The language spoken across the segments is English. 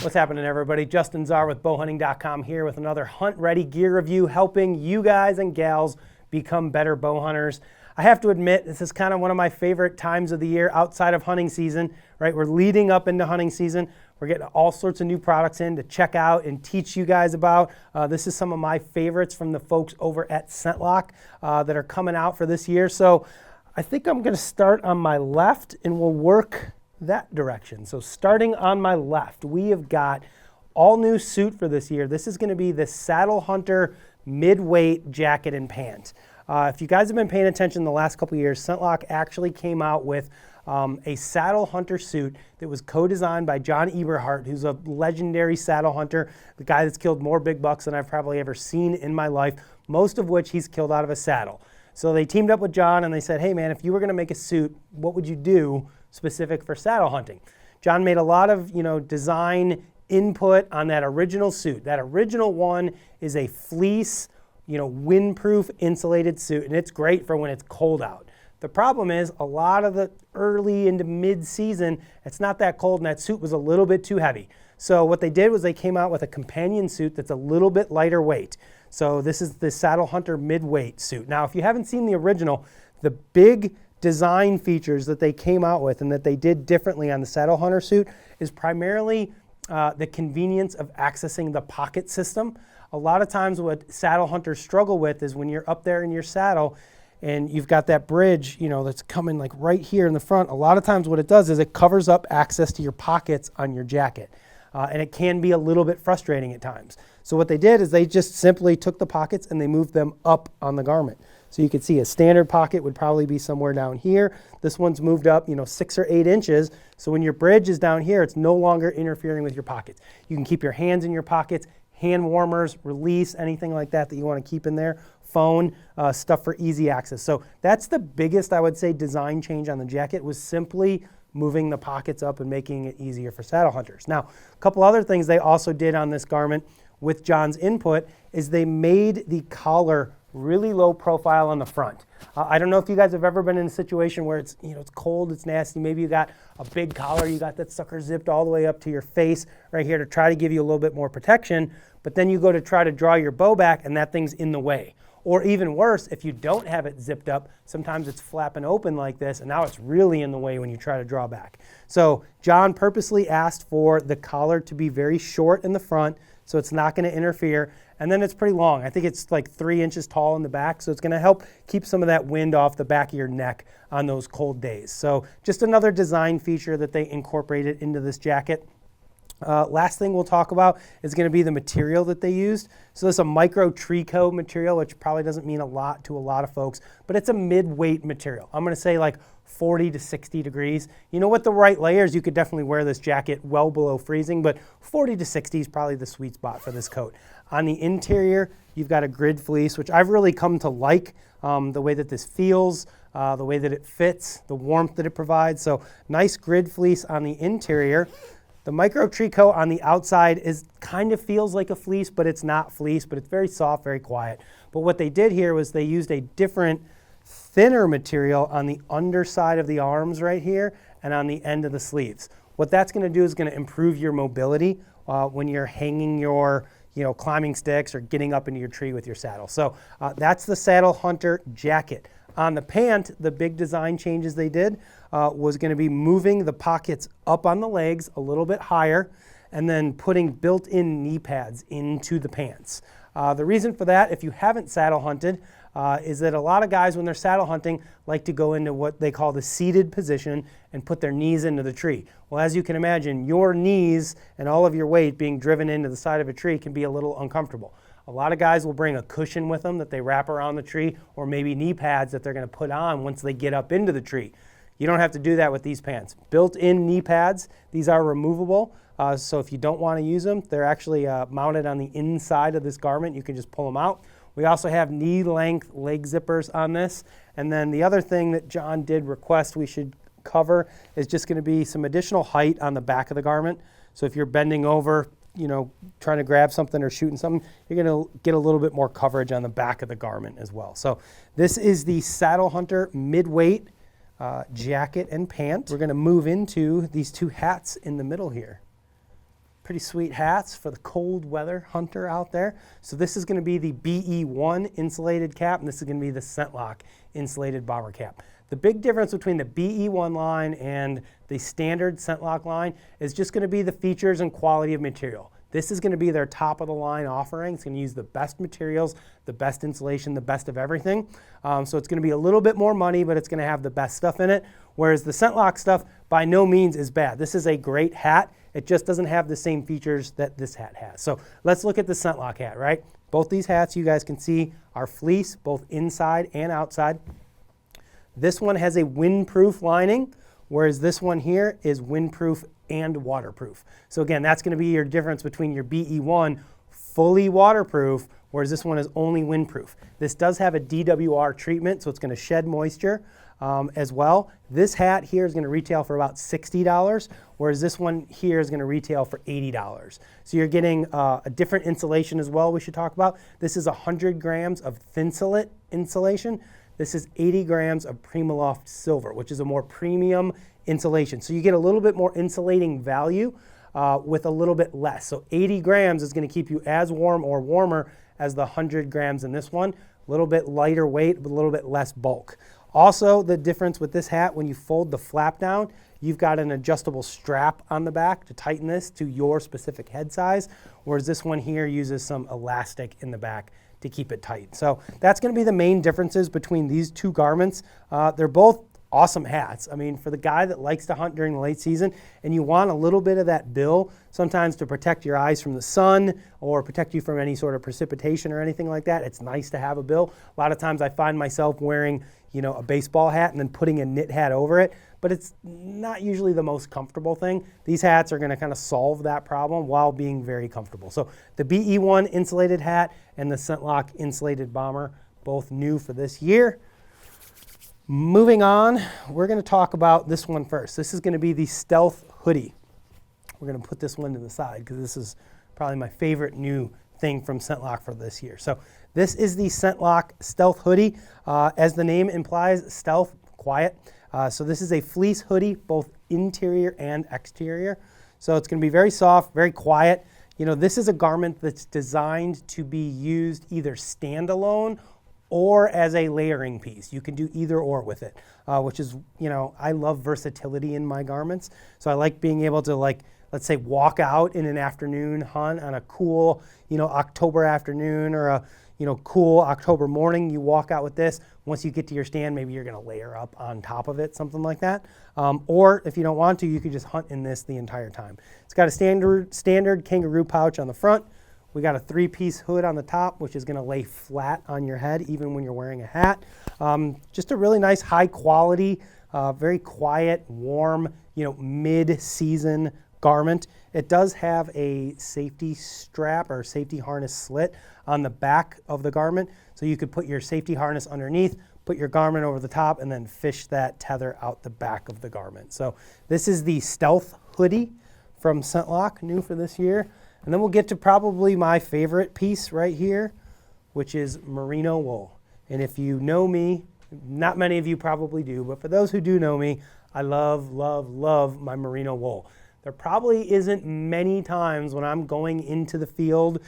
What's happening, everybody? Justin Zarr with Bowhunting.com here with another hunt-ready gear review, helping you guys and gals become better bow hunters. I have to admit, this is kind of one of my favorite times of the year outside of hunting season, right? We're leading up into hunting season. We're getting all sorts of new products in to check out and teach you guys about. This is some of my favorites from the folks over at ScentLok that are coming out for this year. So I think I'm going to start on my left and we'll work that direction. So starting on my left, we have got all new suit for this year. This is going to be the Saddle Hunter Midweight Jacket and Pant. If you guys have been paying attention the last couple of years, ScentLok actually came out with a Saddle Hunter suit that was co-designed by John Eberhart, who's a legendary saddle hunter, the guy that's killed more big bucks than I've probably ever seen in my life, most of which he's killed out of a saddle. So they teamed up with John and they said, hey man, if you were going to make a suit, what would you do specific for saddle hunting? John made a lot of, design input on that original suit. That original one is a fleece, windproof insulated suit, and it's great for when it's cold out. The problem is a lot of the early into mid-season, it's not that cold and that suit was a little bit too heavy. So what they did was they came out with a companion suit that's a little bit lighter weight. So this is the Saddle Hunter Midweight suit. Now, if you haven't seen the original, the big design features that they came out with and that they did differently on the Saddle Hunter suit is primarily the convenience of accessing the pocket system. A lot of times what saddle hunters struggle with is when you're up there in your saddle and you've got that bridge, that's coming like right here in the front. A lot of times what it does is it covers up access to your pockets on your jacket. And it can be a little bit frustrating at times. So what they did is they just simply took the pockets and they moved them up on the garment. So you can see a standard pocket would probably be somewhere down here. This one's moved up, 6 or 8 inches. So when your bridge is down here, it's no longer interfering with your pockets. You can keep your hands in your pockets, hand warmers, release, anything like that that you want to keep in there, phone, stuff for easy access. So that's the biggest, I would say, design change on the jacket, was simply moving the pockets up and making it easier for saddle hunters. Now, a couple other things they also did on this garment with John's input is they made the collar really low profile on the front. I don't know if you guys have ever been in a situation where it's, it's cold, it's nasty, maybe you got a big collar, you got that sucker zipped all the way up to your face right here to try to give you a little bit more protection, but then you go to try to draw your bow back and that thing's in the way. Or even worse, if you don't have it zipped up, sometimes it's flapping open like this and now it's really in the way when you try to draw back. So John purposely asked for the collar to be very short in the front so it's not going to interfere. And then it's pretty long. I think it's like 3 inches tall in the back, so it's going to help keep some of that wind off the back of your neck on those cold days. So just another design feature that they incorporated into this jacket. Last thing we'll talk about is going to be the material that they used. So this is a micro tricot material, which probably doesn't mean a lot to a lot of folks, but it's a mid-weight material. I'm going to say like 40 to 60 degrees. With the right layers, you could definitely wear this jacket well below freezing, but 40 to 60 is probably the sweet spot for this coat. On the interior, you've got a grid fleece, which I've really come to like, the way that this feels, the way that it fits, the warmth that it provides. So nice grid fleece on the interior. The micro tricot on the outside kind of feels like a fleece, but it's not fleece, but it's very soft, very quiet. But what they did here was they used a different, thinner material on the underside of the arms right here and on the end of the sleeves. What that's going to do is going to improve your mobility when you're hanging your climbing sticks or getting up into your tree with your saddle. So that's the Saddle Hunter jacket. On the pant, the big design changes they did was going to be moving the pockets up on the legs a little bit higher and then putting built-in knee pads into the pants. The reason for that, if you haven't saddle hunted, is that a lot of guys when they're saddle hunting like to go into what they call the seated position and put their knees into the tree. Well, as you can imagine, your knees and all of your weight being driven into the side of a tree can be a little uncomfortable. A lot of guys will bring a cushion with them that they wrap around the tree, or maybe knee pads that they're going to put on once they get up into the tree. You don't have to do that with these pants. Built-in knee pads, these are removable, so if you don't want to use them, they're actually mounted on the inside of this garment. You can just pull them out. We also have knee-length leg zippers on this. And then the other thing that John did request we should cover is just going to be some additional height on the back of the garment. So if you're bending over, trying to grab something or shooting something, you're going to get a little bit more coverage on the back of the garment as well. So this is the Saddle Hunter Midweight jacket and pant. We're going to move into these two hats in the middle here. Pretty sweet hats for the cold weather hunter out there. So this is going to be the B1 Insulated Cap, and this is going to be the ScentLok Insulated Bomber Cap. The big difference between the BE1 line and the standard ScentLok line is just going to be the features and quality of material. This is going to be their top of the line offering. It's going to use the best materials, the best insulation, the best of everything. So it's going to be a little bit more money, but it's going to have the best stuff in it. Whereas the ScentLok stuff by no means is bad. This is a great hat. It just doesn't have the same features that this hat has. So let's look at the ScentLok hat, right? Both these hats you guys can see are fleece, both inside and outside. This one has a windproof lining, whereas this one here is windproof and waterproof. So again, that's going to be your difference between your BE1 fully waterproof, whereas this one is only windproof. This does have a DWR treatment, so it's going to shed moisture as well. This hat here is going to retail for about $60, whereas this one here is going to retail for $80. So you're getting a different insulation as well we should talk about. This is 100 grams of Thinsulate insulation. This is 80 grams of Primaloft silver, which is a more premium insulation. So you get a little bit more insulating value with a little bit less. So 80 grams is going to keep you as warm or warmer as the 100 grams in this one. A little bit lighter weight, but a little bit less bulk. Also, the difference with this hat, when you fold the flap down, you've got an adjustable strap on the back to tighten this to your specific head size, whereas this one here uses some elastic in the back to keep it tight. So that's going to be the main differences between these two garments. They're both awesome hats. I mean, for the guy that likes to hunt during the late season and you want a little bit of that bill, sometimes to protect your eyes from the sun or protect you from any sort of precipitation or anything like that, it's nice to have a bill. A lot of times I find myself wearing, you know, a baseball hat and then putting a knit hat over it, but it's not usually the most comfortable thing. These hats are going to kind of solve that problem while being very comfortable. So the BE1 insulated hat and the ScentLok Insulated Bomber, both new for this year. Moving on, we're going to talk about this one first. This is going to be the Stealth Hoodie. We're going to put this one to the side because this is probably my favorite new thing from ScentLok for this year. So this is the ScentLok Stealth Hoodie. As the name implies, stealth, quiet. So this is a fleece hoodie, both interior and exterior. So it's going to be very soft, very quiet. You know, this is a garment that's designed to be used either standalone or as a layering piece. You can do either or with it, which is, you know, I love versatility in my garments. So I like being able to, like, let's say walk out in an afternoon hunt on a cool, you know, October afternoon or a, you know, cool October morning. You walk out with this. Once you get to your stand, maybe you're going to layer up on top of it, something like that. Or if you don't want to, you could just hunt in this the entire time. It's got a standard kangaroo pouch on the front. We got a 3-piece hood on the top, which is going to lay flat on your head even when you're wearing a hat. Just a really nice, high quality, very quiet, warm, you know, mid-season garment. It does have a safety strap or safety harness slit on the back of the garment. So you could put your safety harness underneath, put your garment over the top, and then fish that tether out the back of the garment. So this is the Stealth Hoodie from ScentLok, new for this year. And then we'll get to probably my favorite piece right here, which is merino wool. And if you know me, not many of you probably do, but for those who do know me, I love, love, love my merino wool. There probably isn't many times when I'm going into the field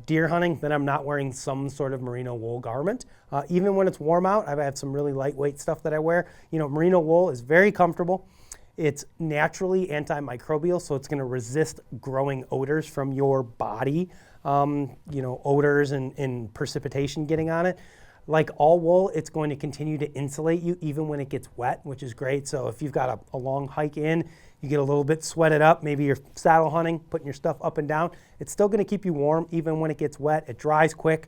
deer hunting that I'm not wearing some sort of merino wool garment. Even when it's warm out, I've had some really lightweight stuff that I wear. You know, merino wool is very comfortable. It's naturally antimicrobial, so it's going to resist growing odors from your body, you know, odors and precipitation getting on it. Like all wool, it's going to continue to insulate you even when it gets wet, which is great. So if you've got a long hike in, you get a little bit sweated up, maybe you're saddle hunting, putting your stuff up and down, it's still going to keep you warm even when it gets wet. It dries quick.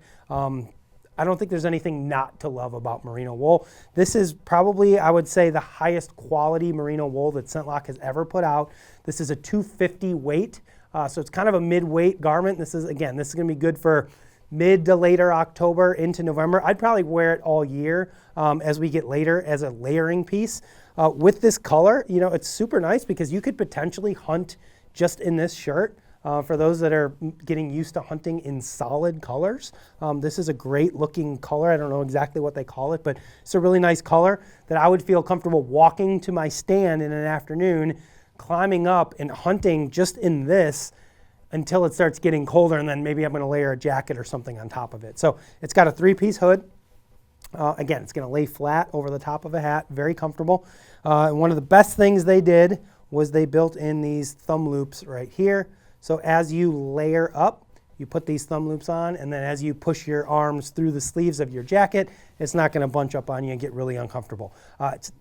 I don't think there's anything not to love about merino wool. This is probably, I would say, the highest quality merino wool that ScentLok has ever put out. This is a 250 weight, so it's kind of a mid-weight garment. This is going to be good for mid to later October into November. I'd probably wear it all year as we get later as a layering piece. With this color, you know, it's super nice because you could potentially hunt just in this shirt. For those that are getting used to hunting in solid colors, this is a great looking color. I don't know exactly what they call it, but it's a really nice color that I would feel comfortable walking to my stand in an afternoon, climbing up and hunting just in this until it starts getting colder, and then maybe I'm gonna layer a jacket or something on top of it. So it's got a 3-piece hood. Again, it's gonna lay flat over the top of a hat, very comfortable. And one of the best things they did was they built in these thumb loops right here. So as you layer up, you put these thumb loops on, and then as you push your arms through the sleeves of your jacket, it's not gonna bunch up on you and get really uncomfortable.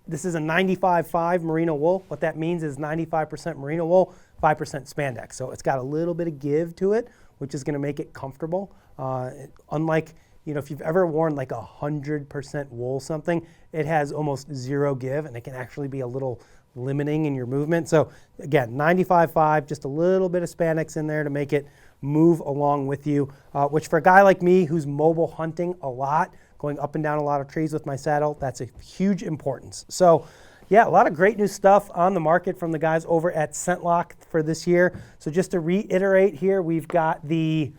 This is a 95.5 merino wool. What that means is 95% merino wool, 5% spandex. So it's got a little bit of give to it, which is gonna make it comfortable. Unlike, if you've ever worn like 100% wool something, it has almost zero give, and it can actually be a little limiting in your movement. So again, 95.5, just a little bit of spandex in there to make it move along with you, which for a guy like me who's mobile hunting a lot, going up and down a lot of trees with my saddle, that's a huge importance. So yeah, a lot of great new stuff on the market from the guys over at ScentLok for this year. So just to reiterate here, we've got the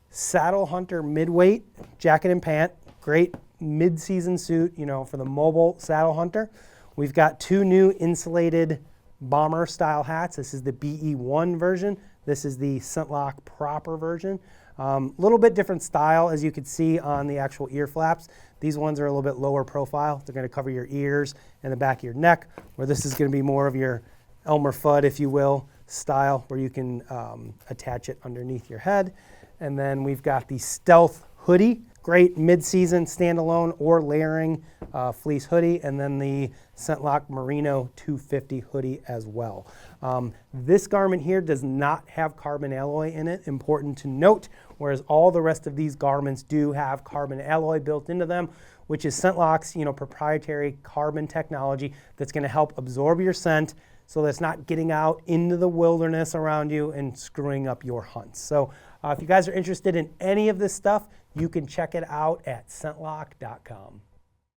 Saddle Hunter Midweight jacket and pant, great mid-season suit, for the mobile saddle hunter. We've got 2 new insulated bomber style hats. This is the B1 version. This is the ScentLok proper version. Little bit different style, as you can see on the actual ear flaps. These ones are a little bit lower profile. They're gonna cover your ears and the back of your neck, where this is gonna be more of your Elmer Fudd, if you will, style, where you can attach it underneath your head. And then we've got the Stealth Hoodie, great mid-season standalone or layering fleece hoodie, and then the ScentLok Merino 250 hoodie as well. This garment here does not have carbon alloy in it, important to note, whereas all the rest of these garments do have carbon alloy built into them, which is ScentLok's proprietary carbon technology that's gonna help absorb your scent so that it's not getting out into the wilderness around you and screwing up your hunts. So if you guys are interested in any of this stuff, you can check it out at ScentLok.com.